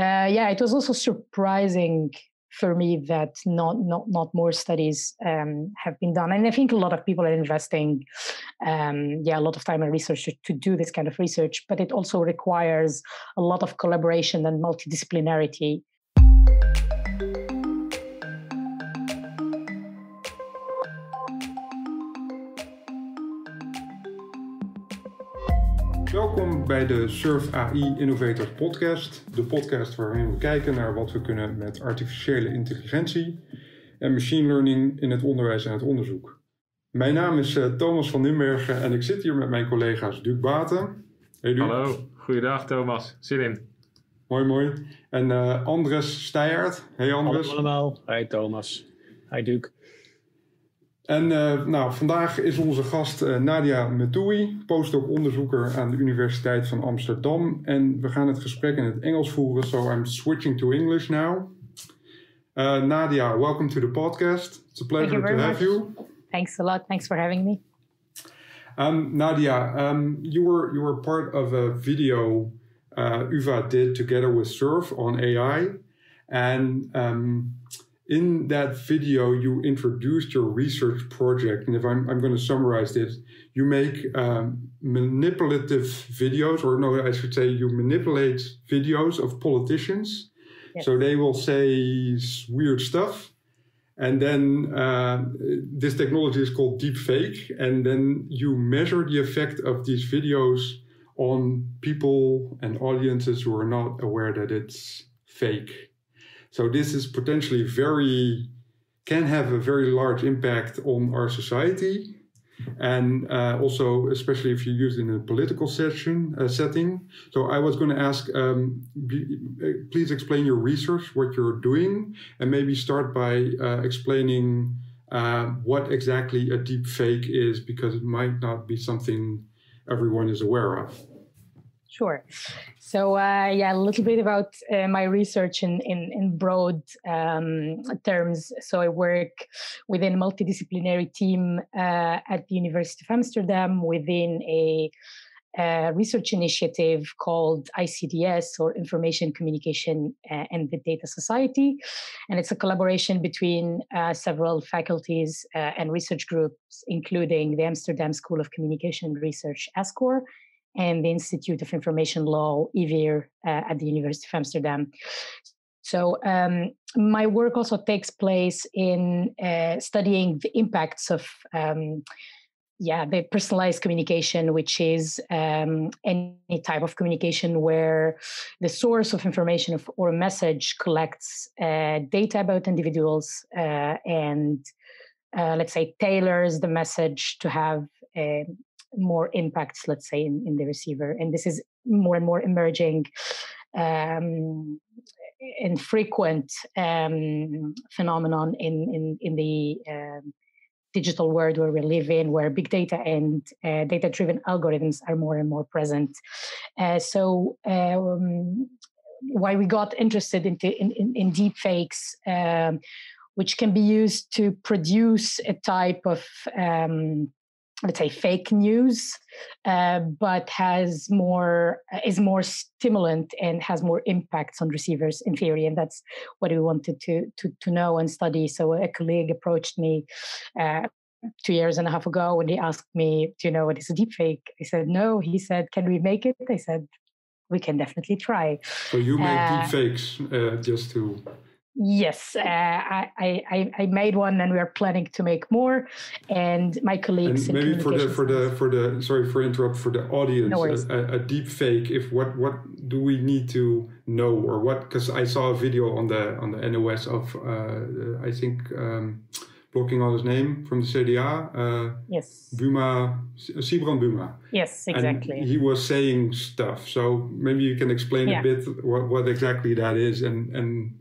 It was also surprising for me that not more studies have been done. And I think a lot of people are investing a lot of time and research to do this kind of research, but it also requires a lot of collaboration and multidisciplinarity. Welkom bij de Surf AI Innovators podcast. De podcast waarin we kijken naar wat we kunnen met artificiële intelligentie en machine learning in het onderwijs en het onderzoek. Mijn naam is Thomas van Nimbergen en ik zit hier met mijn collega's Duc Baten. Hey Duc. Hallo, goeiedag Thomas. Zit in. Mooi. En Andres Steijaert. Hey Andres. Hallo allemaal. Hi Thomas. Hi Duc. En vandaag is onze gast Nadia Metoui, postdoc-onderzoeker aan de Universiteit van Amsterdam. En we gaan het gesprek in het Engels voeren, so I'm switching to English now. Nadia, welcome to the podcast. It's a pleasure to have you. Thanks a lot. Thanks for having me. Nadia, you were part of a video UvA did together with Surf on AI. And in that video, you introduced your research project. And if I'm going to summarize this, you make manipulative videos, or no, I should say you manipulate videos of politicians. Yes. So they will say weird stuff. And then this technology is called Deepfake. And then you measure the effect of these videos on people and audiences who are not aware that it's fake. So this is potentially can have a very large impact on our society. And also, especially if you use it in a political setting. So I was going to ask, please explain your research, what you're doing, and maybe start by explaining what exactly a deep fake is, because it might not be something everyone is aware of. Sure. So, a little bit about my research in broad terms. So I work within a multidisciplinary team at the University of Amsterdam within a research initiative called ICDS, or Information, Communication and the Data Society. And it's a collaboration between several faculties and research groups, including the Amsterdam School of Communication Research, ASCOR, and the Institute of Information Law, IVIR, at the University of Amsterdam. So my work also takes place in studying the impacts of the personalized communication, which is any type of communication where the source of information or a message collects data about individuals and, let's say, tailors the message to have more impacts, let's say, in the receiver. And this is more and more emerging and frequent phenomenon in the digital world where we live in, where big data and data-driven algorithms are more and more present. Why we got interested in deepfakes, which can be used to produce a type of let's say fake news, but is more stimulant and has more impacts on receivers in theory, and that's what we wanted to know and study. So a colleague approached me 2.5 years ago, and he asked me, "Do you know what is a deepfake?" I said, "No." He said, "Can we make it?" I said, "We can definitely try." So you make deepfakes just to. Yes, I made one, and we are planning to make more. And my colleagues. And maybe for the sorry for interrupt, for the audience, no worries. a deep fake. If what do we need to know, or what? Because I saw a video on the NOS of I think blocking on his name from the CDA. Yes. Sibrand Buma. Yes, exactly. And he was saying stuff. So maybe you can explain a bit what exactly that is and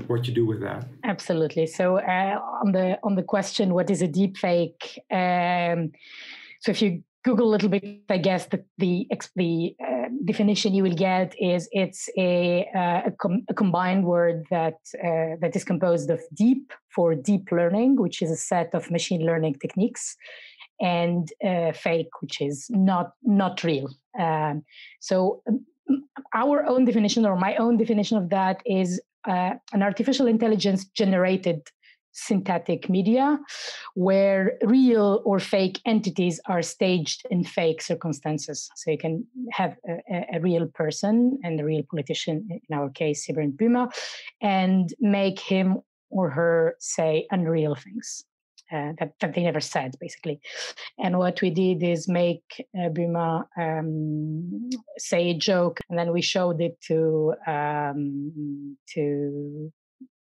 what you do with that. Absolutely. So on the question, what is a deepfake? So if you Google a little bit, I guess the definition you will get is it's a combined word that is composed of deep for deep learning, which is a set of machine learning techniques, and fake, which is not real. So our own definition, or my own definition of that, is an artificial intelligence generated synthetic media where real or fake entities are staged in fake circumstances. So you can have a real person and a real politician, in our case, Sibrin Buma, and make him or her say unreal things that they never said, basically. And what we did is make Buma say a joke, and then we showed it to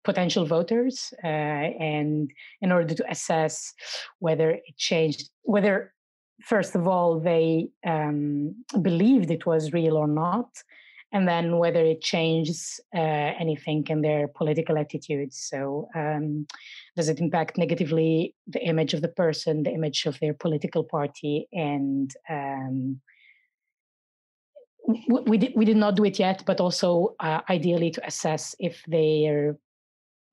potential voters, and in order to assess whether it changed, whether, first of all, they believed it was real or not, and then whether it changes anything in their political attitudes. So does it impact negatively the image of the person, the image of their political party? And we did not do it yet, but also ideally to assess if their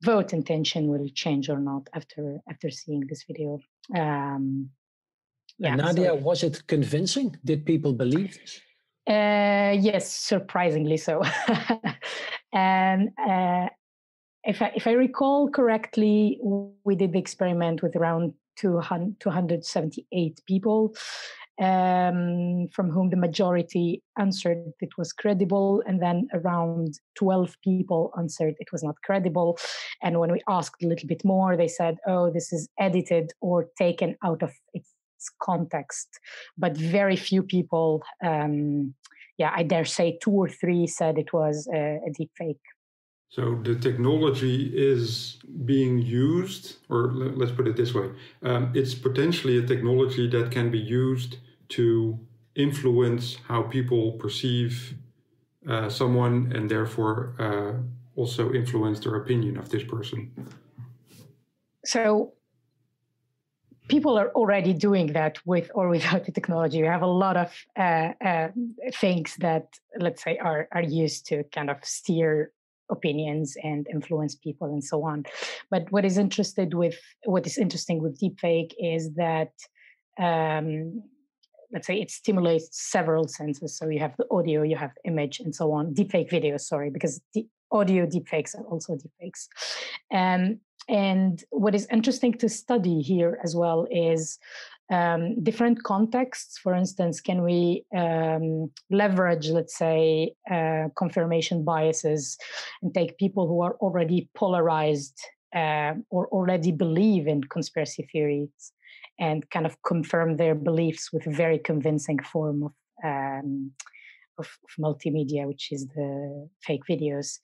vote intention will change or not after seeing this video. And Nadia, was it convincing? Did people believe this? Yes, surprisingly so. And if I recall correctly, we did the experiment with around 278 people, from whom the majority answered it was credible, and then around 12 people answered it was not credible. And when we asked a little bit more, they said, oh, this is edited or taken out of its context. But very few people, I dare say 2 or 3, said it was a deep fake. So the technology is being used, or let's put it this way, it's potentially a technology that can be used to influence how people perceive someone, and therefore also influence their opinion of this person. So people are already doing that with or without the technology. We have a lot of things that, let's say, are used to kind of steer opinions and influence people and so on. But what is interesting with deepfake is that, let's say, it stimulates several senses. So you have the audio, you have the image, and so on. Deepfake video, sorry, because the audio deepfakes are also deepfakes. And what is interesting to study here as well is different contexts. For instance, can we leverage, let's say, confirmation biases and take people who are already polarized or already believe in conspiracy theories and kind of confirm their beliefs with a very convincing form of multimedia, which is the fake videos.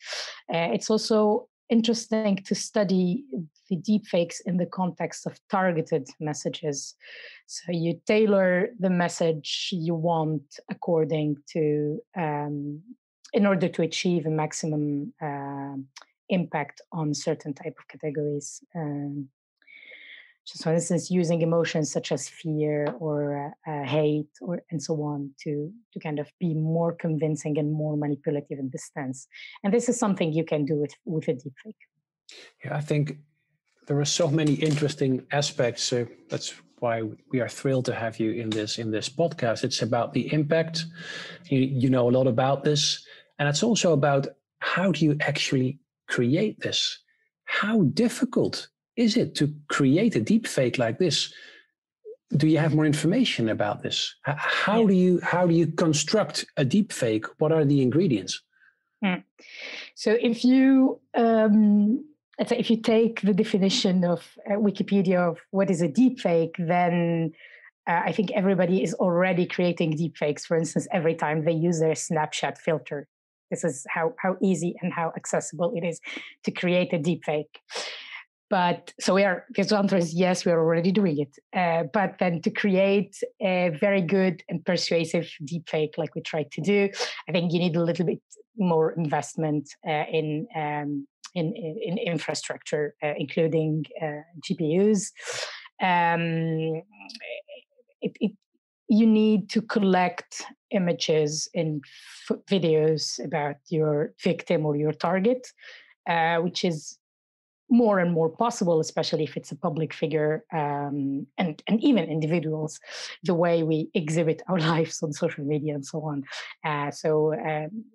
It's also interesting to study the deepfakes in the context of targeted messages. So you tailor the message you want according to, in order to achieve a maximum impact on certain type of categories. So for instance, using emotions such as fear or hate and so on to kind of be more convincing and more manipulative in this sense. And this is something you can do with a deepfake. Yeah, I think there are so many interesting aspects. That's why we are thrilled to have you in this podcast. It's about the impact. You know a lot about this. And it's also about how do you actually create this? How difficult is it to create a deepfake like this? Do you have more information about this? How do you construct a deepfake? What are the ingredients? So if you if you take the definition of Wikipedia of what is a deepfake, then I think everybody is already creating deepfakes. For instance, every time they use their Snapchat filter, this is how easy and how accessible it is to create a deepfake. But so the answer is yes, we are already doing it. But then to create a very good and persuasive deepfake like we tried to do, I think you need a little bit more investment in infrastructure, including GPUs. You need to collect images and videos about your victim or your target, which is more and more possible, especially if it's a public figure, and even individuals, the way we exhibit our lives on social media and so on. So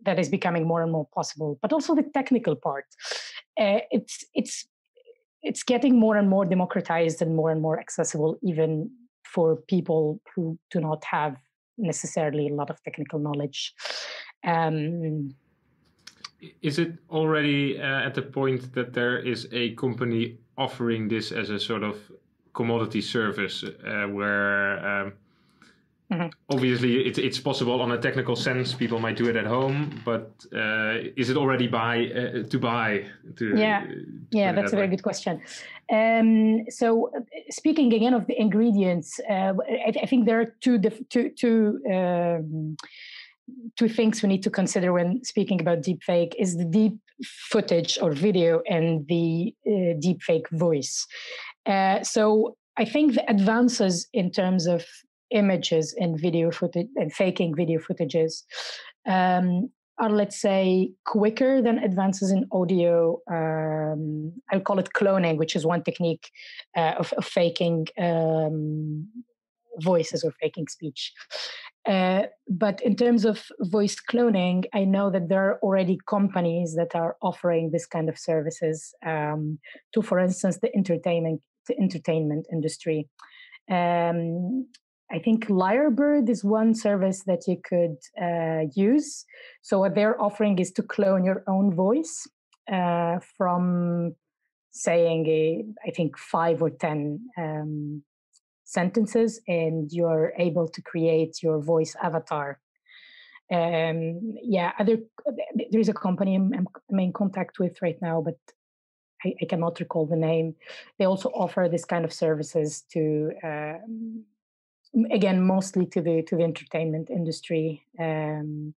that is becoming more and more possible. But also the technical part, it's getting more and more democratized and more accessible, even for people who do not have necessarily a lot of technical knowledge. Is it already at the point that there is a company offering this as a sort of commodity service where obviously it's possible on a technical sense, people might do it at home, but is it already to buy? That's a very good question. So speaking again of the ingredients, I think there are two things we need to consider when speaking about deepfake is the deep footage or video and the deepfake voice. So I think the advances in terms of images and video footage and faking video footages are, let's say, quicker than advances in audio. I'll call it cloning, which is one technique of faking voices or faking speech. But in terms of voice cloning, I know that there are already companies that are offering this kind of services to, for instance, the entertainment industry. I think Lyrebird is one service that you could use. So what they're offering is to clone your own voice from saying, I think 5 or 10 sentences, and you're able to create your voice avatar. There's a company I'm in contact with right now, but I cannot recall the name. They also offer this kind of services to, again, mostly to the entertainment industry, and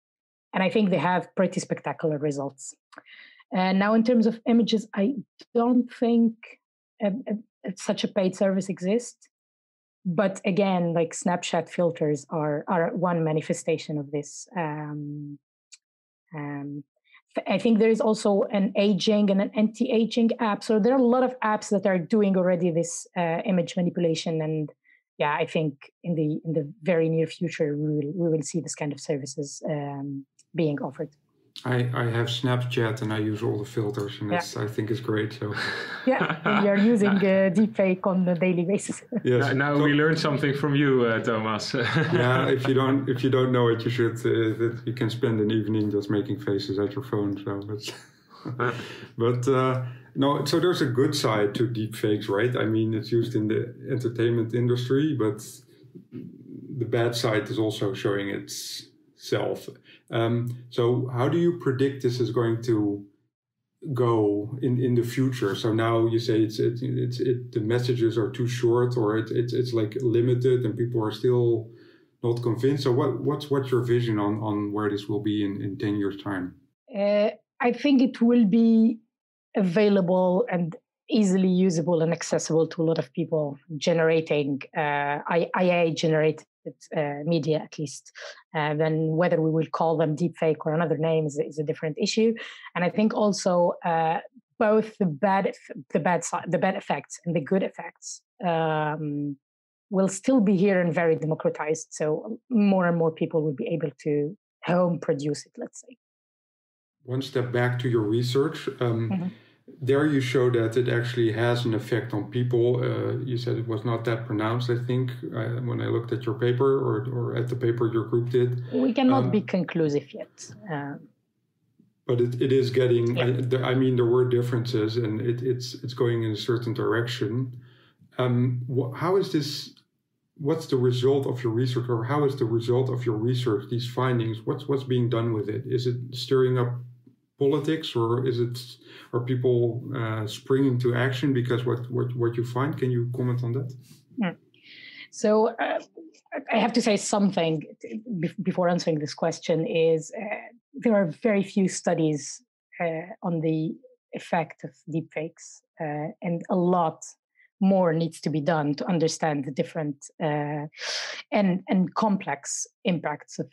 I think they have pretty spectacular results. Now, in terms of images, I don't think such a paid service exists. But again, like Snapchat filters are one manifestation of this. I think there is also an aging and an anti-aging app. So there are a lot of apps that are doing already this image manipulation. And yeah, I think in the very near future, we will see this kind of services being offered. I have Snapchat and I use all the filters, and I think it's great. So and you're using deepfake on a daily basis. Yes. Now we learned something from you, Thomas. If you don't know it, you should. You can spend an evening just making faces at your phone. So, no. So there's a good side to deepfakes, right? I mean, it's used in the entertainment industry, but the bad side is also showing itself. So how do you predict this is going to go in the future? So now you say the messages are too short, or it's like limited, and people are still not convinced. So what's your vision on where this will be in 10 years' time? I think it will be available and easily usable and accessible to a lot of people, generating AI generated media, at least. Then whether we will call them deepfake or another name is a different issue. And I think also both the bad effects and the good effects will still be here and very democratized. So more and more people will be able to home produce it, let's say. One step back to your research. There you show that it actually has an effect on people. You said it was not that pronounced, I think, when I looked at your paper or at the paper your group did. We cannot be conclusive yet. But it is getting, I mean, there were differences, and it's going in a certain direction. How is this, what's the result of your research, or how is the result of your research, these findings, what's being done with it? Is it stirring up politics, or are people springing to action because what you find? Can you comment on that? So I have to say something before answering this question is there are very few studies on the effect of deepfakes, and a lot more needs to be done to understand the different and complex impacts of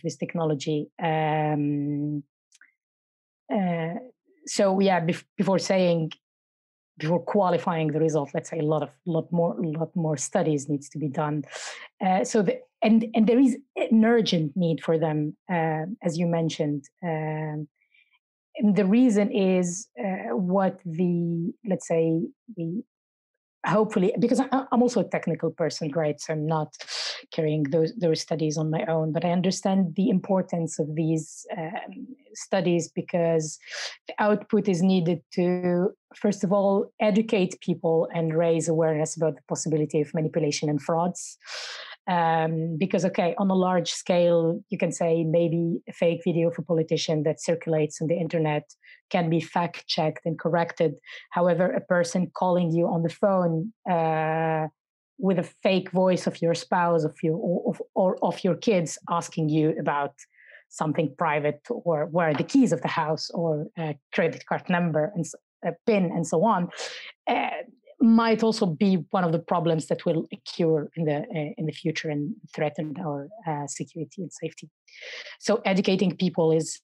this technology. So yeah, before saying before qualifying the result. Let's say a lot more studies needs to be done. And there is an urgent need for them, as you mentioned. And the reason is hopefully, because I'm also a technical person, right? So I'm not carrying those studies on my own, but I understand the importance of these studies because the output is needed to, first of all, educate people and raise awareness about the possibility of manipulation and frauds. Because, okay, on a large scale, you can say maybe a fake video of a politician that circulates on the internet can be fact-checked and corrected. However, a person calling you on the phone with a fake voice of your spouse, or of your kids, asking you about something private, or where are the keys of the house, or a credit card number and a PIN, and so on, might also be one of the problems that will occur in the future and threaten our security and safety. So educating people is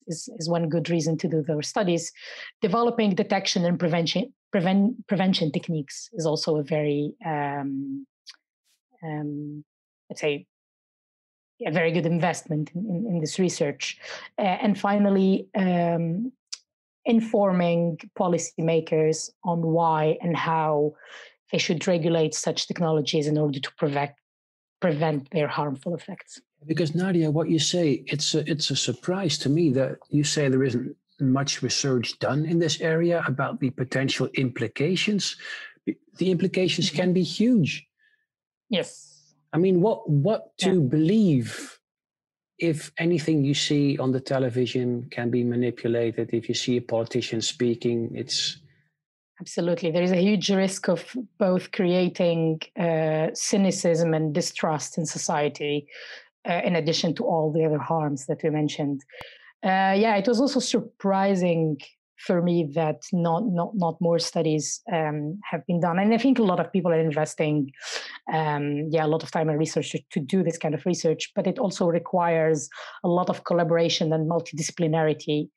one good reason to do those studies. Developing detection and prevention techniques is also a very let's say a very good investment in this research. And finally, informing policymakers on why and how they should regulate such technologies in order to prevent their harmful effects. Because Nadia, what you say, it's a surprise to me that you say there isn't much research done in this area about the potential implications. The implications can be huge. Yes. I mean, what to believe if anything you see on the television can be manipulated? If you see a politician speaking, it's... Absolutely. There is a huge risk of both creating cynicism and distrust in society, in addition to all the other harms that we mentioned. It was also surprising for me that not more studies have been done. And I think a lot of people are investing a lot of time and research to do this kind of research, but it also requires a lot of collaboration and multidisciplinarity,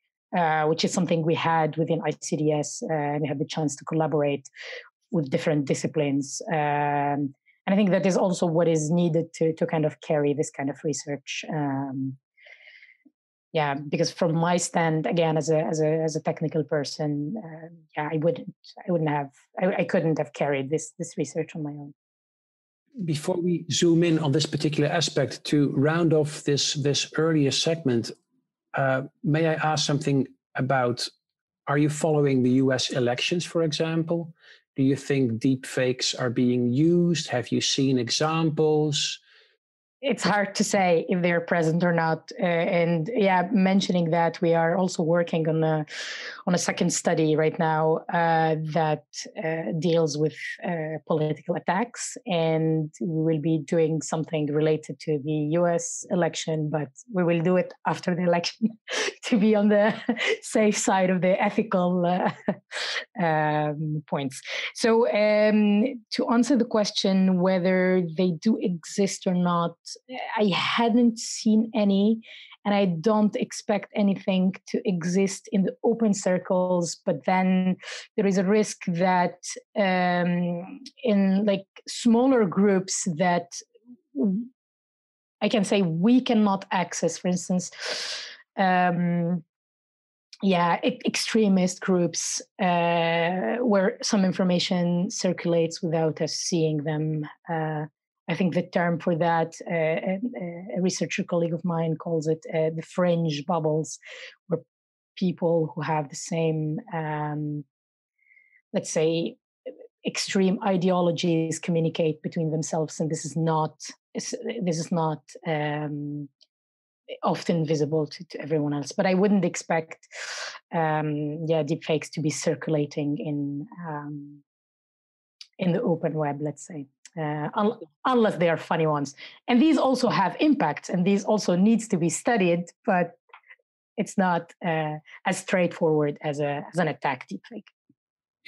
which is something we had within ICDS. We had the chance to collaborate with different disciplines. And I think that is also what is needed to kind of carry this kind of research. Because from my stand, again, as a technical person, I couldn't have carried this research on my own. Before we zoom in on this particular aspect, to round off this earlier segment, may I ask something about, are you following the US elections, for example? Do you think deepfakes are being used? Have you seen examples? It's hard to say if they're present or not. Mentioning that, we are also working on a second study right now that deals with political attacks, and we will be doing something related to the US election, but we will do it after the election to be on the safe side of the ethical points. So to answer the question whether they do exist or not, I hadn't seen any, and I don't expect anything to exist in the open circles. But then there is a risk that in like smaller groups that I can say we cannot access, for instance, extremist groups where some information circulates without us seeing them. I think the term for that, a researcher colleague of mine calls it the fringe bubbles, where people who have the same, let's say, extreme ideologies communicate between themselves, and this is not often visible to everyone else. But I wouldn't expect, deepfakes to be circulating in the open web, let's say. Unless they are funny ones. And these also have impacts, and these also needs to be studied, but it's not as straightforward as an attack deepfake.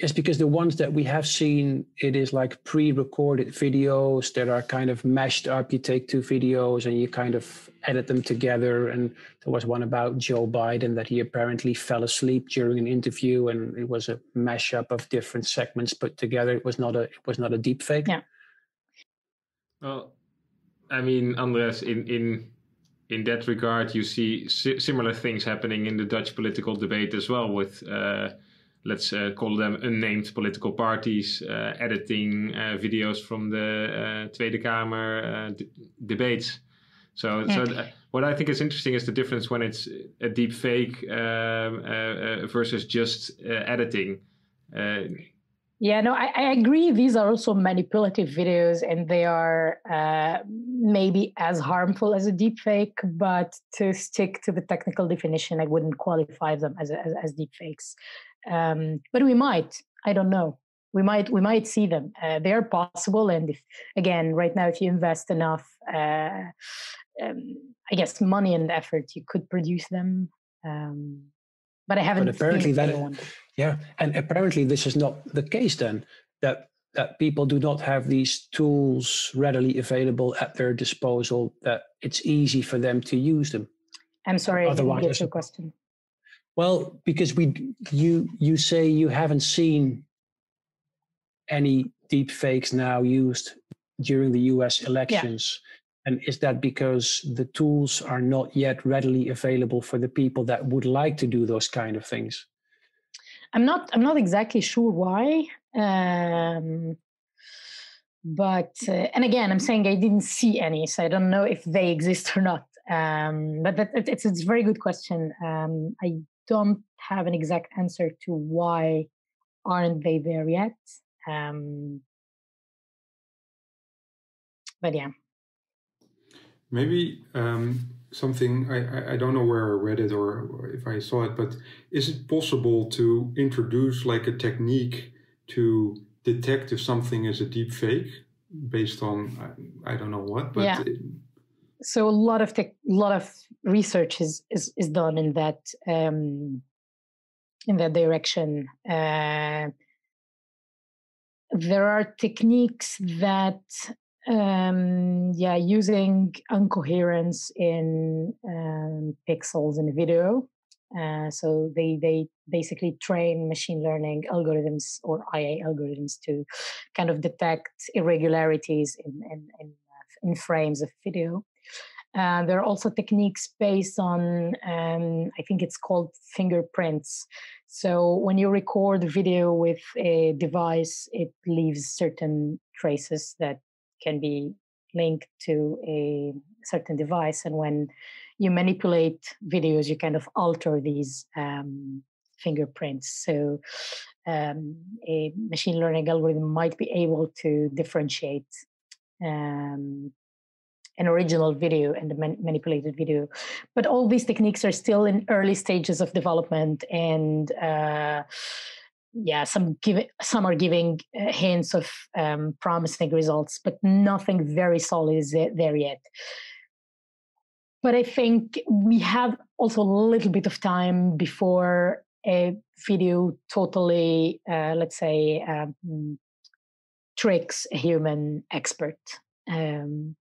Yes, because the ones that we have seen, it is like pre-recorded videos that are kind of mashed up. You take two videos and you kind of edit them together. And there was one about Joe Biden that he apparently fell asleep during an interview, and it was a mashup of different segments put together. It was not a deep fake. Yeah. Well, I mean, Andres, in that regard, you see similar things happening in the Dutch political debate as well, with let's call them unnamed political parties editing videos from the Tweede Kamer debates. So what I think is interesting is the difference when it's a deep fake versus just editing. Yeah, no, I agree. These are also manipulative videos, and they are maybe as harmful as a deepfake. But to stick to the technical definition, I wouldn't qualify them as deepfakes. But we might. I don't know. We might see them. They are possible, and again, right now, if you invest enough, I guess, money and effort, you could produce them. But I haven't. But apparently seen yeah, and apparently this is not the case then, that people do not have these tools readily available at their disposal, that it's easy for them to use them. I'm sorry, Otherwise, I didn't get your question. Well, because you say you haven't seen any deep fakes now used during the US elections. Yeah. And is that because the tools are not yet readily available for the people that would like to do those kind of things? I'm not exactly sure why, but and again, I'm saying I didn't see any, so I don't know if they exist or not. But it's a very good question. I don't have an exact answer to why aren't they there yet. But yeah, maybe. Something I don't know where I read it or if I saw it, but is it possible to introduce like a technique to detect if something is a deep fake based on I don't know what, but yeah. So a lot of research is done in that direction. There are techniques that using incoherence in pixels in a video. So they basically train machine learning algorithms or IA algorithms to kind of detect irregularities in frames of video. There are also techniques based on, I think it's called fingerprints. So when you record a video with a device, it leaves certain traces that can be linked to a certain device. And when you manipulate videos, you kind of alter these fingerprints. So a machine learning algorithm might be able to differentiate an original video and the manipulated video. But all these techniques are still in early stages of development, and some are giving hints of promising results, but nothing very solid is there yet. But I think we have also a little bit of time before a video totally, let's say, tricks a human expert. And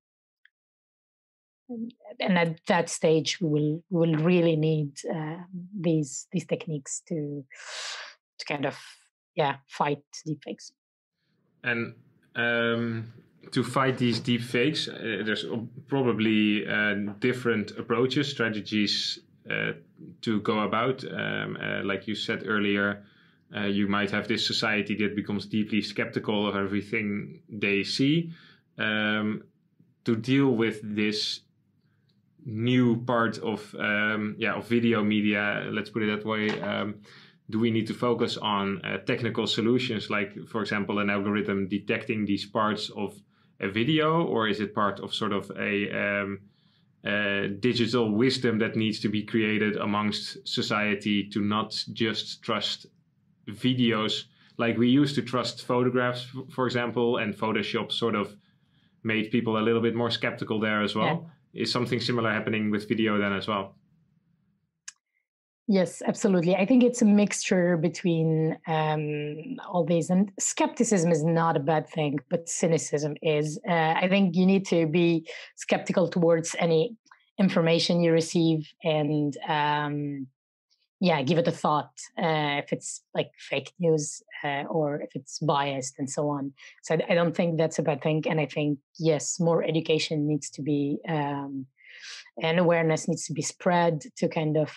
at that stage, we will really need these techniques to kind of fight deepfakes. And to fight these deepfakes, there's probably different approaches, strategies to go about. Like you said earlier, you might have this society that becomes deeply skeptical of everything they see. To deal with this new part of video media, let's put it that way, do we need to focus on technical solutions, like, for example, an algorithm detecting these parts of a video, or is it part of sort of a digital wisdom that needs to be created amongst society to not just trust videos like we used to trust photographs, for example, and Photoshop sort of made people a little bit more skeptical there as well? Yeah. Is something similar happening with video then as well? Yes, absolutely. I think it's a mixture between all these, and skepticism is not a bad thing, but cynicism is. I think you need to be skeptical towards any information you receive, and give it a thought if it's like fake news or if it's biased and so on. So I don't think that's a bad thing, and I think yes, more education needs to be. And awareness needs to be spread to kind of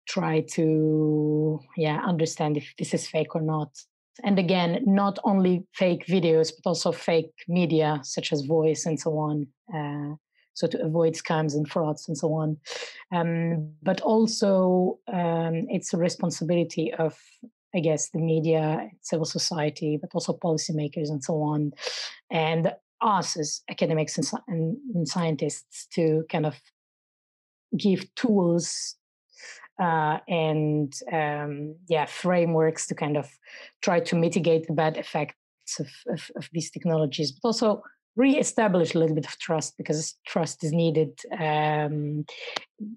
try to understand if this is fake or not. And again, not only fake videos, but also fake media such as voice and so on. So to avoid scams and frauds and so on. But also it's a responsibility of, I guess, the media, civil society, but also policymakers and so on. And us as academics and scientists to kind of give tools and frameworks to kind of try to mitigate the bad effects of these technologies, but also re-establish a little bit of trust, because trust is needed in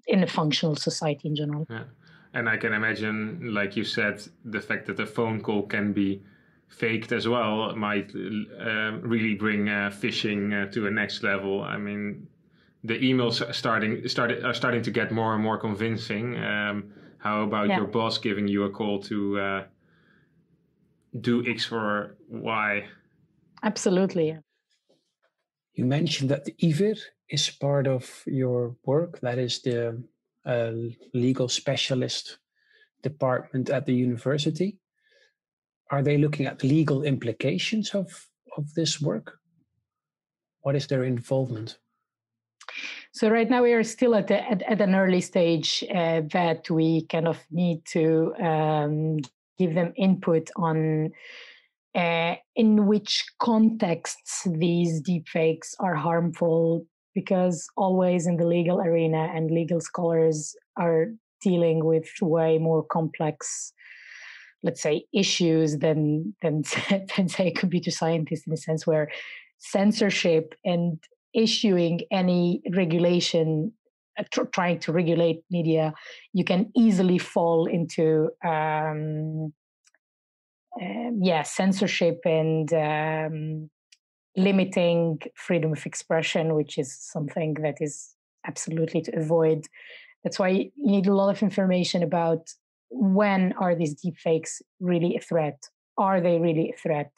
a functional society in general. Yeah. And I can imagine, like you said, the fact that a phone call can be faked as well might really bring phishing to a next level. I mean, the emails are starting to get more and more convincing. How about your boss giving you a call to do X or Y? Absolutely. You mentioned that the IVIR is part of your work. That is the legal specialist department at the university. Are they looking at legal implications of this work? What is their involvement? So right now we are still at an early stage that we kind of need to give them input on in which contexts these deepfakes are harmful, because always in the legal arena and legal scholars are dealing with way more complex, let's say, issues than say a computer scientist, in a sense where censorship and issuing any regulation, trying to regulate media, you can easily fall into censorship and limiting freedom of expression, which is something that is absolutely to avoid. That's why you need a lot of information about when are these deepfakes really a threat? Are they really a threat?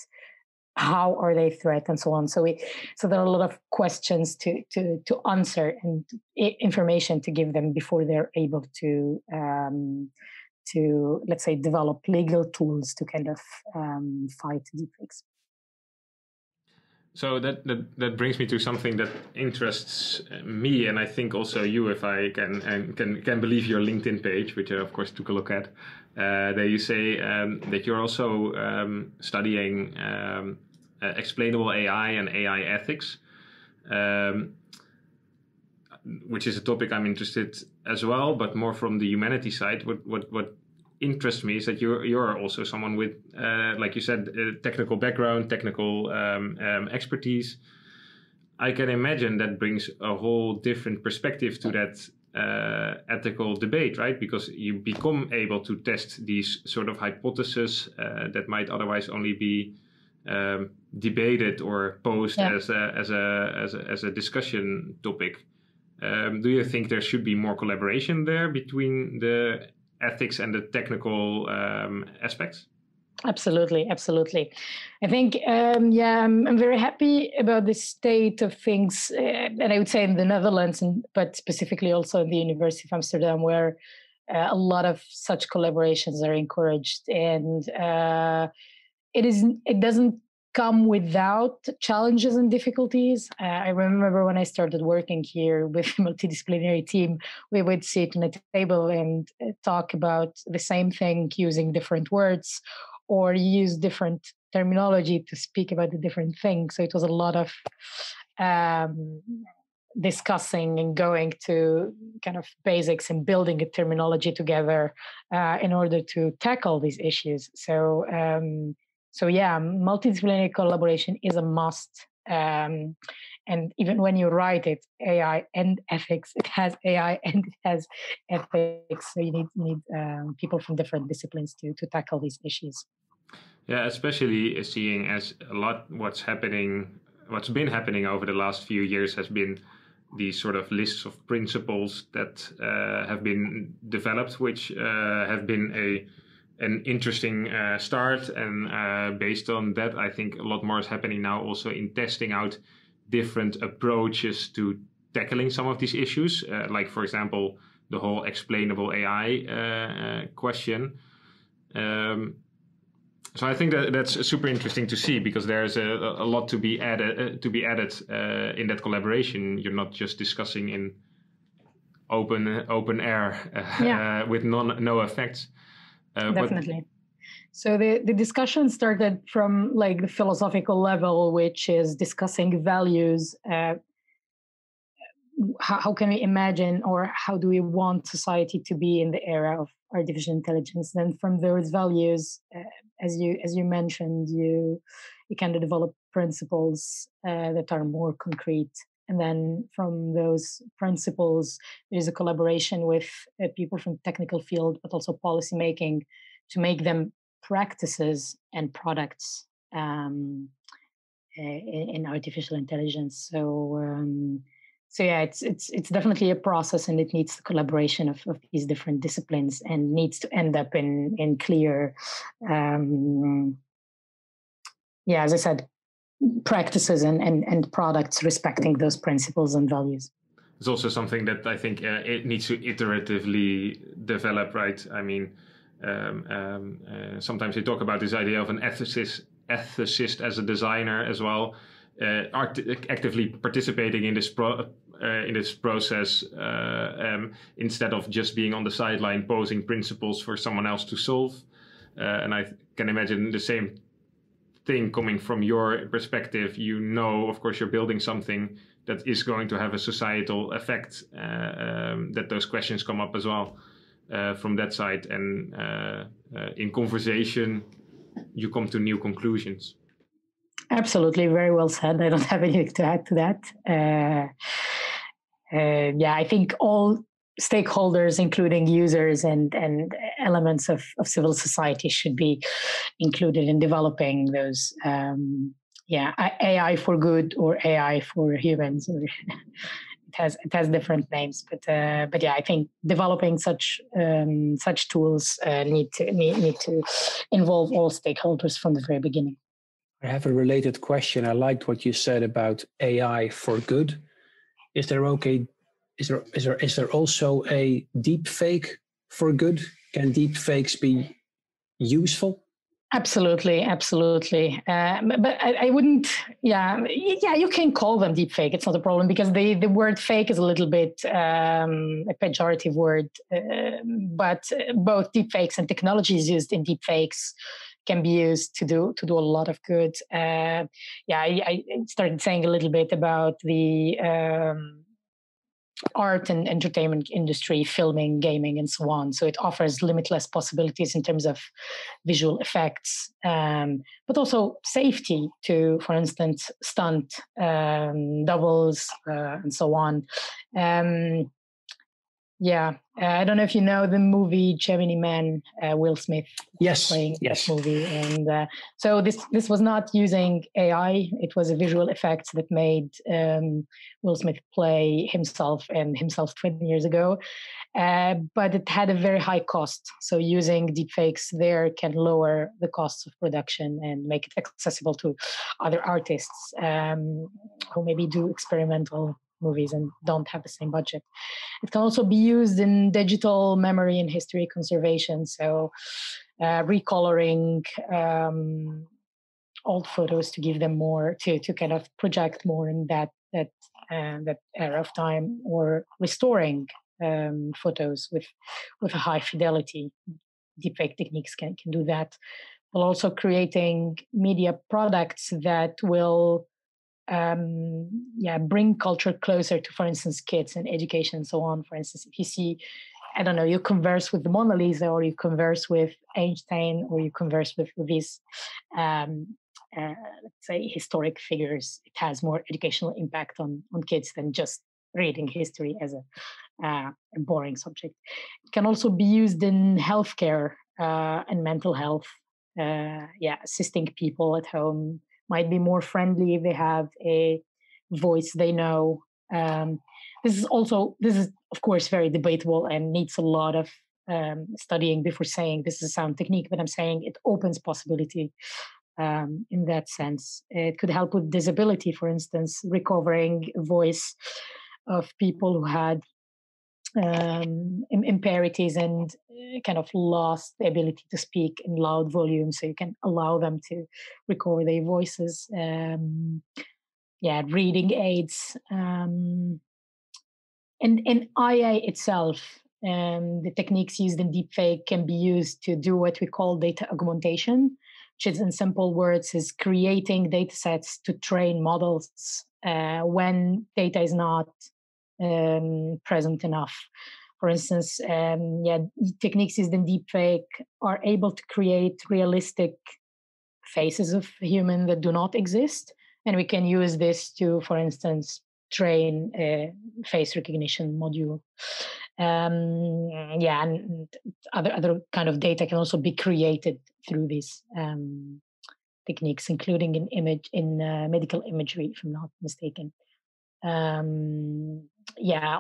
How are they a threat, and so on. So there are a lot of questions to answer and information to give them before they're able to let's say, develop legal tools to kind of fight deepfakes. So that brings me to something that interests me, and I think also you, if I can believe your LinkedIn page, which I of course took a look at. There you say that you're also studying explainable AI and AI ethics, which is a topic I'm interested as well, but more from the humanities side. What interests me is that you're also someone with, like you said, technical background, technical expertise. I can imagine that brings a whole different perspective to that ethical debate, right? Because you become able to test these sort of hypotheses that might otherwise only be debated or posed as a discussion topic. Do you think there should be more collaboration there between the ethics and the technical aspects? Absolutely. I think, I'm very happy about the state of things, and I would say in the Netherlands, but specifically also in the University of Amsterdam, where a lot of such collaborations are encouraged, and it doesn't come without challenges and difficulties. I remember when I started working here with a multidisciplinary team, we would sit on a table and talk about the same thing using different words, or use different terminology to speak about the different things. So it was a lot of discussing and going to kind of basics and building a terminology together in order to tackle these issues. So multidisciplinary collaboration is a must And even when you write it, AI and ethics, it has AI and it has ethics. So you need people from different disciplines to tackle these issues. Yeah, especially seeing as a lot what's been happening over the last few years has been these sort of lists of principles that have been developed, which have been an interesting start. And based on that, I think a lot more is happening now also in testing out different approaches to tackling some of these issues. Like, for example, the whole explainable AI question. So I think that's super interesting to see, because there's a lot to be added in that collaboration. You're not just discussing in open air with no effects. Definitely. So the discussion started from like the philosophical level, which is discussing values. How can we imagine, or how do we want society to be in the era of artificial intelligence? Then from those values, as you mentioned, you kind of develop principles that are more concrete. And then from those principles, there's a collaboration with people from technical field, but also policy making, to make them practices and products in artificial intelligence. So yeah, it's definitely a process, and it needs the collaboration of these different disciplines, and needs to end up in clear, as I said, practices and products respecting those principles and values. It's also something that I think it needs to iteratively develop, right? I mean, sometimes you talk about this idea of an ethicist as a designer as well, actively participating in this process instead of just being on the sideline posing principles for someone else to solve. And I can imagine the same thing coming from your perspective. Of course, you're building something that is going to have a societal effect, that those questions come up as well from that side. And in conversation, you come to new conclusions. Absolutely. Very well said. I don't have anything to add to that. I think all stakeholders, including users and elements of civil society, should be included in developing those AI for good or AI for humans. It has different names, but I think developing such tools need to involve all stakeholders from the very beginning. I have a related question. I liked what you said about AI for good. Is there also a deepfake for good? Can deepfakes be useful? Absolutely. But I wouldn't. You can call them deepfake. It's not a problem, because the word fake is a little bit a pejorative word. But both deepfakes and technologies used in deepfakes can be used to do a lot of good. I started saying a little bit about the art and entertainment industry, filming, gaming, and so on. So it offers limitless possibilities in terms of visual effects, but also safety to, for instance, stunt doubles and so on. I don't know if you know the movie Gemini Man, Will Smith playing this movie. And so this was not using AI. It was a visual effect that made Will Smith play himself 20 years ago. But it had a very high cost. So using deepfakes there can lower the costs of production and make it accessible to other artists who maybe do experimental movies and don't have the same budget. It can also be used in digital memory and history conservation. So recoloring old photos to give them more, to kind of project more in that era of time, or restoring photos with a high fidelity. Deepfake techniques can do that. But also creating media products that will bring culture closer to, for instance, kids and education and so on. For instance, if you see, I don't know, you converse with the Mona Lisa, or you converse with Einstein, or you converse with these let's say, historic figures, it has more educational impact on kids than just reading history as a boring subject. It can also be used in healthcare and mental health. Assisting people at home might be more friendly if they have a voice they know. This is of course very debatable and needs a lot of studying before saying this is a sound technique, but I'm saying it opens possibility in that sense. It could help with disability, for instance, recovering a voice of people who had impairities and kind of lost the ability to speak in loud volume, so you can allow them to recover their voices. Reading aids, and AI itself, the techniques used in deepfake can be used to do what we call data augmentation, which is, in simple words, is creating data sets to train models when data is not present enough. For instance, techniques used in deepfake are able to create realistic faces of human that do not exist, and we can use this to, for instance, train a face recognition module. And other kind of data can also be created through these techniques, including in medical imagery, if I'm not mistaken.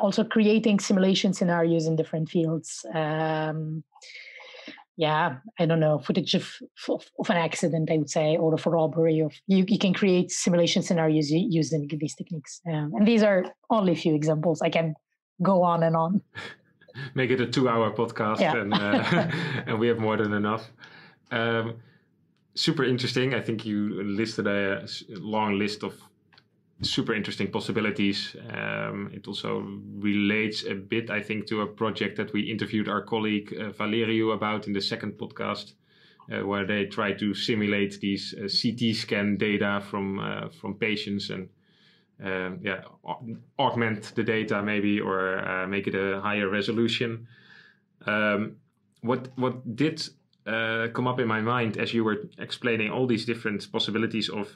Also creating simulation scenarios in different fields. I don't know, footage of an accident, I would say, or of a robbery. You can create simulation scenarios using these techniques. And these are only a few examples. I can go on and on. Make it a 2-hour podcast, and we have more than enough. Super interesting. I think you listed a long list of super interesting possibilities. It also relates a bit, I think, to a project that we interviewed our colleague Valerio about in the second podcast, where they try to simulate these CT scan data from patients and augment the data maybe, or make it a higher resolution. What did come up in my mind as you were explaining all these different possibilities of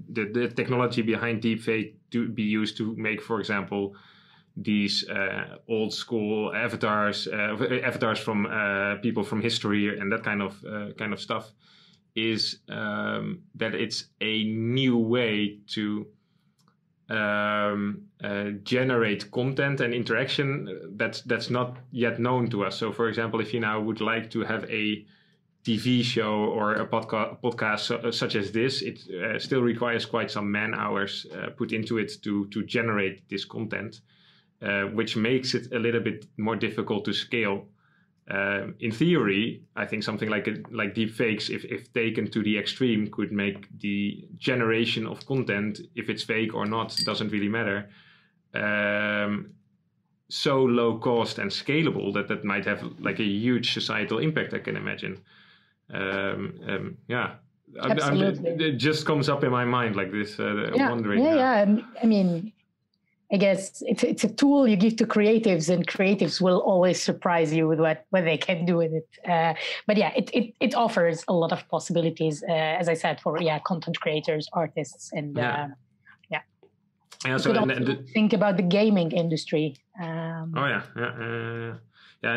the technology behind deepfake to be used to make, for example, these old school avatars from people from history and that kind of stuff, is that it's a new way to generate content and interaction that's not yet known to us. So, for example, if you now would like to have a TV show or a podcast such as this, it still requires quite some man hours put into it to generate this content, which makes it a little bit more difficult to scale. In theory, I think something like deepfakes, if taken to the extreme, could make the generation of content, if it's fake or not, doesn't really matter, so low cost and scalable that might have like a huge societal impact, I can imagine. Absolutely. It just comes up in my mind like this, wondering. I mean, I guess it's a tool you give to creatives, and creatives will always surprise you with what they can do with it. But it offers a lot of possibilities, as I said, for content creators, artists, and So think about the gaming industry. And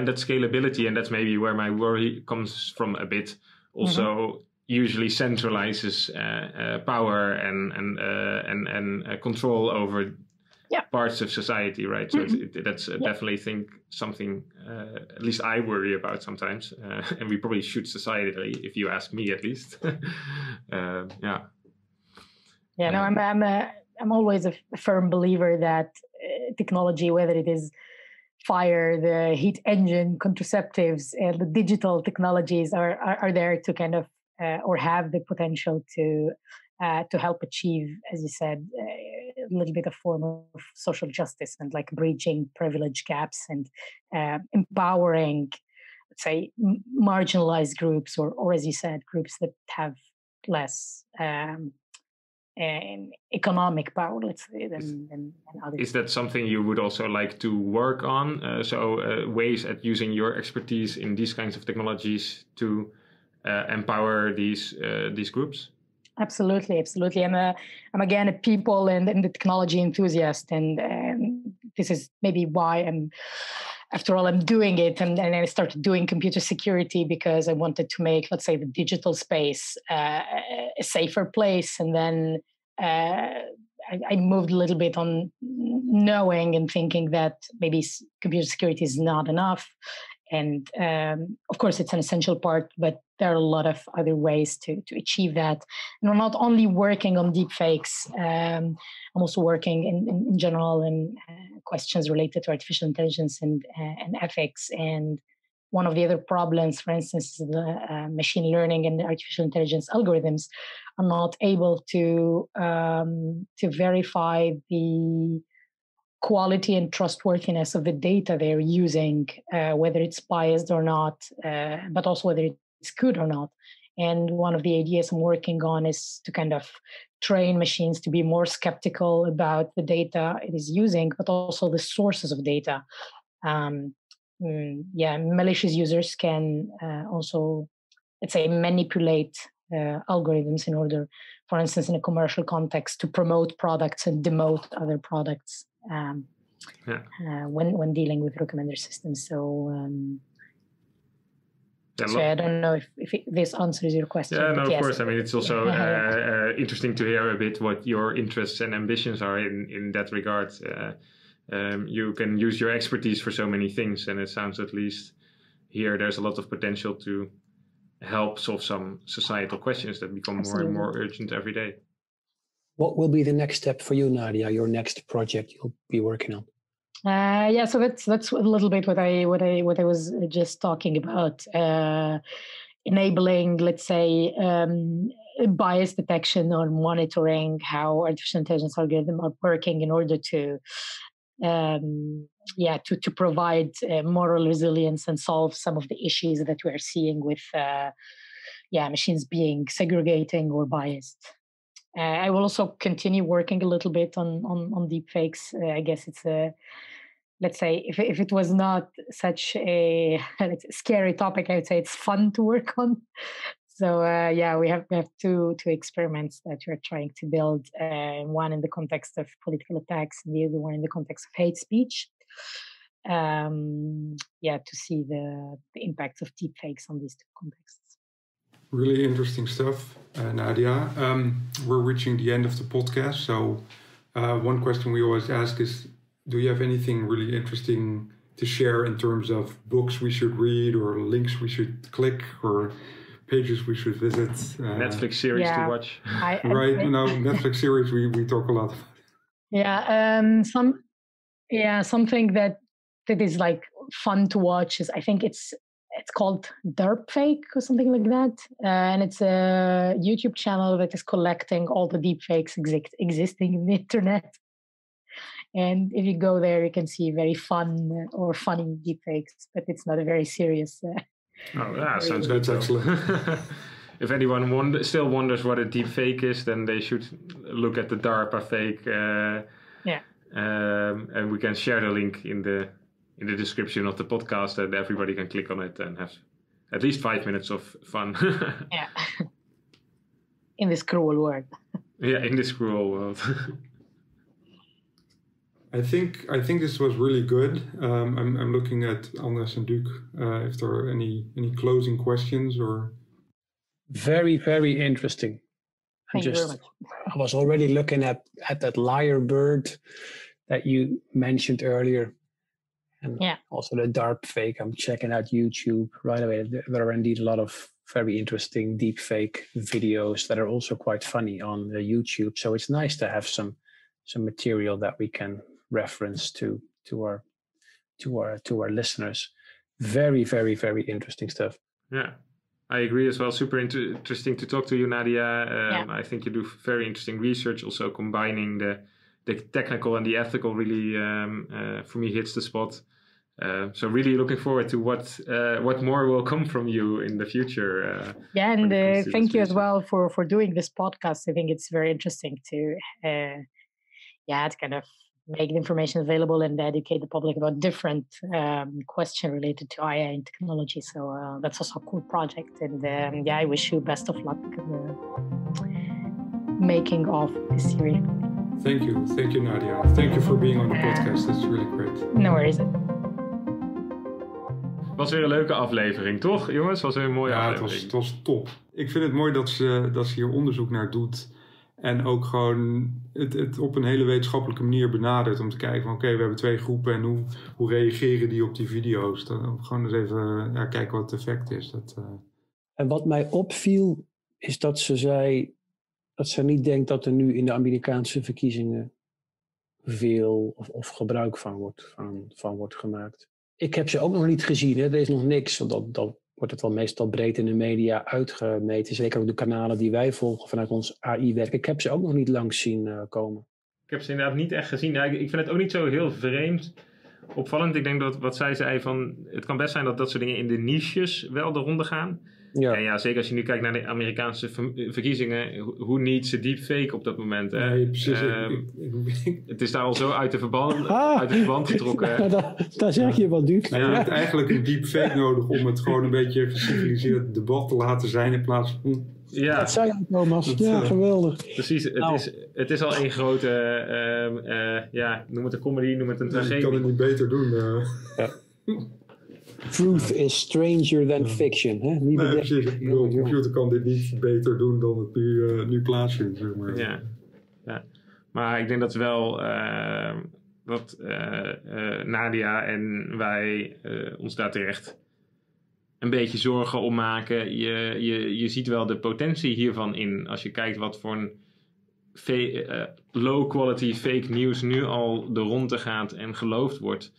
that scalability, and that's maybe where my worry comes from a bit. Also, usually centralizes power and control over parts of society, right? So that's definitely something at least I worry about sometimes, and we probably should societally, if you ask me, at least. I'm always a firm believer that technology, whether it is fire, the heat engine, contraceptives, and the digital technologies are there to kind of or have the potential to help achieve, as you said, a little bit of form of social justice and like bridging privilege gaps and empowering, let's say, marginalized groups or as you said, groups that have less economic power, let's say, than others. Is that something you would also like to work on? Ways at using your expertise in these kinds of technologies to empower these groups? Absolutely. I'm again a people and the technology enthusiast, and this is maybe why after all, I'm doing it, and I started doing computer security because I wanted to make, let's say, the digital space a safer place, and then I moved a little bit on knowing and thinking that maybe computer security is not enough. And of course, it's an essential part, but there are a lot of other ways to achieve that. And we're not only working on deepfakes, I'm also working in general in questions related to artificial intelligence and ethics. And one of the other problems, for instance, is the machine learning and artificial intelligence algorithms are not able to verify the quality and trustworthiness of the data they're using, whether it's biased or not, but also whether it's good or not. And one of the ideas I'm working on is to kind of train machines to be more skeptical about the data it is using, but also the sources of data. Malicious users can also, let's say, manipulate algorithms in order, for instance, in a commercial context, to promote products and demote other products. When dealing with recommender systems. So I don't know if this answers your question. Yeah, no, of yes. course. I mean, it's also interesting to hear a bit what your interests and ambitions are in that regard. You can use your expertise for so many things, and it sounds, at least here, there's a lot of potential to help solve some societal questions that become more and more urgent every day. What will be the next step for you, Nadia? Your next project you'll be working on? So that's a little bit what I was just talking about. Enabling, let's say, bias detection or monitoring how artificial intelligence algorithms are working in order to provide moral resilience and solve some of the issues that we are seeing with machines being segregating or biased. I will also continue working a little bit on deepfakes. I guess it's let's say, if it was not such a scary topic, I would say it's fun to work on. So we have two experiments that we're trying to build. One in the context of political attacks, and the other one in the context of hate speech. To see the impact of deepfakes on these two contexts. Really interesting stuff, Nadia. We're reaching the end of the podcast. So one question we always ask is, do you have anything really interesting to share in terms of books we should read, or links we should click, or pages we should visit? Netflix series to watch. Netflix series we talk a lot about. Something that is like fun to watch is, I think it's called Deepfake or something like that, and it's a YouTube channel that is collecting all the deepfakes existing in the internet. And if you go there, you can see very fun or funny deepfakes, but it's not a very serious. Sounds good. Excellent. If anyone still wonders what a deepfake is, then they should look at the DARPA fake. And we can share the link in the description of the podcast, and everybody can click on it and have at least 5 minutes of fun. In this cruel world. In this cruel world. I think this was really good. I'm looking at Anders and Duke if there are any closing questions or. Very, very interesting. Thank you very much. I was already looking at that Lyrebird that you mentioned earlier, and also the Deepfake. I'm checking out YouTube right away. There are indeed a lot of very interesting deepfake videos that are also quite funny on YouTube. So it's nice to have some material that we can reference to our listeners. Very, very, very interesting stuff. Yeah, I agree as well. Super interesting to talk to you, Nadia. I think you do very interesting research, also combining the technical and the ethical really, for me, hits the spot. So really looking forward to what more will come from you in the future. And thank you as well for doing this podcast. I think it's very interesting to kind of make the information available and educate the public about different questions related to AI and technology. So that's also a cool project. And I wish you best of luck making of this series. Thank you, Nadia. Thank you for being on the podcast. That's really great. No worries. Was weer een leuke aflevering, toch jongens? Was weer een mooie aflevering. Het was top. Ik vind het mooi dat ze hier onderzoek naar doet. En ook gewoon het op een hele wetenschappelijke manier benadert. Om te kijken van oké, we hebben 2 groepen. En hoe reageren die op die video's? Dan gewoon eens even kijken wat het effect is. En wat mij opviel is dat ze zei dat ze niet denkt dat er nu in de Amerikaanse verkiezingen veel of gebruik van wordt gemaakt. Ik heb ze ook nog niet gezien. Hè. Er is nog niks. Dan wordt het wel meestal breed in de media uitgemeten. Zeker ook de kanalen die wij volgen vanuit ons AI-werk. Ik heb ze ook nog niet langs zien komen. Ik heb ze inderdaad niet echt gezien. Ja, ik vind het ook niet zo heel vreemd. Opvallend. Ik denk dat wat zij zei van... Het kan best zijn dat soort dingen in de niches wel de ronde gaan. Ja. En ja, zeker als je nu kijkt naar de Amerikaanse verkiezingen, hoe niet ze deepfake op dat moment. Hè? Nee, precies. Het is daar al zo uit de verband getrokken. Daar zeg je wat, Duke. Je hebt eigenlijk een deepfake nodig om het gewoon een beetje een geciviliseerd debat te laten zijn in plaats van... Ja. Dat zei je, Thomas. Geweldig. Precies, het is al een grote, noem het een comedy, noem het een tragedie. Ik kan het niet beter doen. Ja. Truth is stranger than fiction. Hè? Precies. De computer kan dit niet beter doen dan het nu plaatsvindt. Zeg maar. Ja. Maar ik denk dat wel Nadia en wij ons daar terecht een beetje zorgen om maken. Je ziet wel de potentie hiervan in. Als je kijkt wat voor een low quality fake news nu al de ronde gaat en geloofd wordt.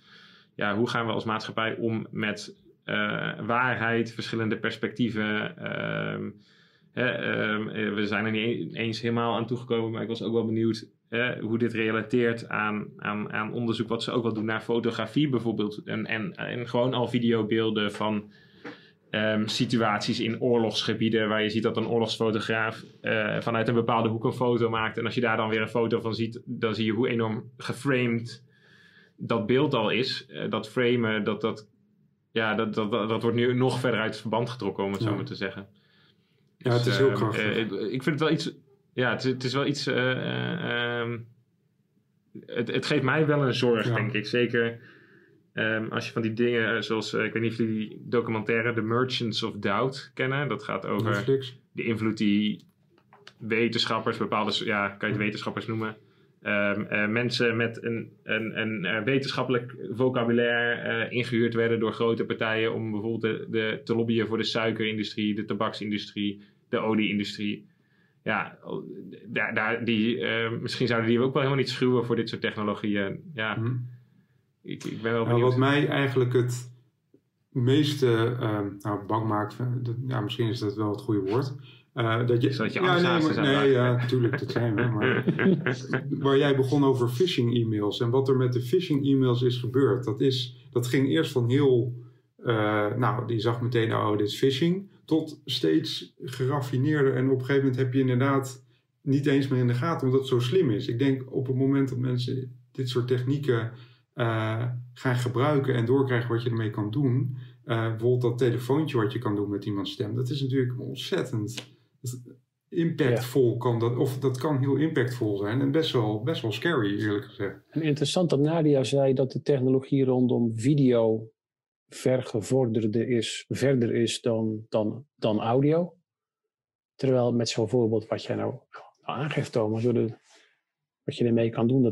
Ja, hoe gaan we als maatschappij om met waarheid, verschillende perspectieven? We zijn er niet eens helemaal aan toegekomen, maar ik was ook wel benieuwd hoe dit relateert aan onderzoek wat ze ook wel doen naar fotografie bijvoorbeeld. En gewoon al videobeelden van situaties in oorlogsgebieden waar je ziet dat een oorlogsfotograaf vanuit een bepaalde hoek een foto maakt. En als je daar dan weer een foto van ziet, dan zie je hoe enorm geframed dat beeld al is. Dat framen, dat wordt nu nog verder uit het verband getrokken, om het zo maar te zeggen. Ja, het is heel krachtig. Ik vind het wel iets... Ja, het is wel iets... Het geeft mij wel een zorg, denk ik. Zeker als je van die dingen zoals... ik weet niet of jullie die documentaire The Merchants of Doubt kennen. Dat gaat over Netflix. De invloed die wetenschappers, bepaalde... Ja, kan je het wetenschappers noemen... mensen met een wetenschappelijk vocabulaire ingehuurd werden door grote partijen om bijvoorbeeld te lobbyen voor de suikerindustrie, de tabaksindustrie, de olieindustrie. Ja, misschien zouden die ook wel helemaal niet schuwen voor dit soort technologieën. Ja, ik ben wel benieuwd. Wat mij eigenlijk het meeste bang maakt, misschien is dat wel het goede woord. Dat je natuurlijk, dat zijn we. Maar waar jij begon over phishing e-mails en wat er met de phishing e-mails is gebeurd, dat ging eerst van heel, die zag meteen, dit is phishing, tot steeds geraffineerder en op een gegeven moment heb je inderdaad niet eens meer in de gaten omdat het zo slim is. Ik denk op het moment dat mensen dit soort technieken gaan gebruiken en doorkrijgen wat je ermee kan doen, bijvoorbeeld dat telefoontje wat je kan doen met iemands stem, dat is natuurlijk ontzettend impactvol dat kan heel impactvol zijn en best wel scary, eerlijk gezegd. En interessant dat Nadia zei dat de technologie rondom video verder is dan audio. Terwijl met zo'n voorbeeld wat jij nou aangeeft, Thomas, wat je ermee kan doen,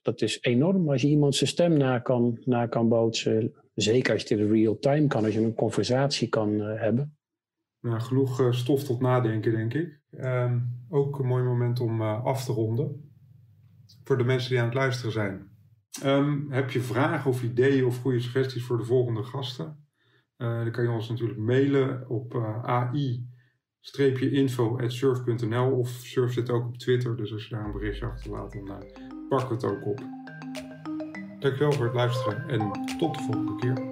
dat is enorm. Als je iemand zijn stem na kan bootsen, zeker als je het in real time kan, als je een conversatie kan hebben. Nou, genoeg stof tot nadenken, denk ik. Ook een mooi moment om af te ronden. Voor de mensen die aan het luisteren zijn. Heb je vragen of ideeën of goede suggesties voor de volgende gasten? Dan kan je ons natuurlijk mailen op ai-info@surf.nl of Surf zit ook op Twitter. Dus als je daar een berichtje achterlaat, dan pakken we het ook op. Dankjewel voor het luisteren en tot de volgende keer.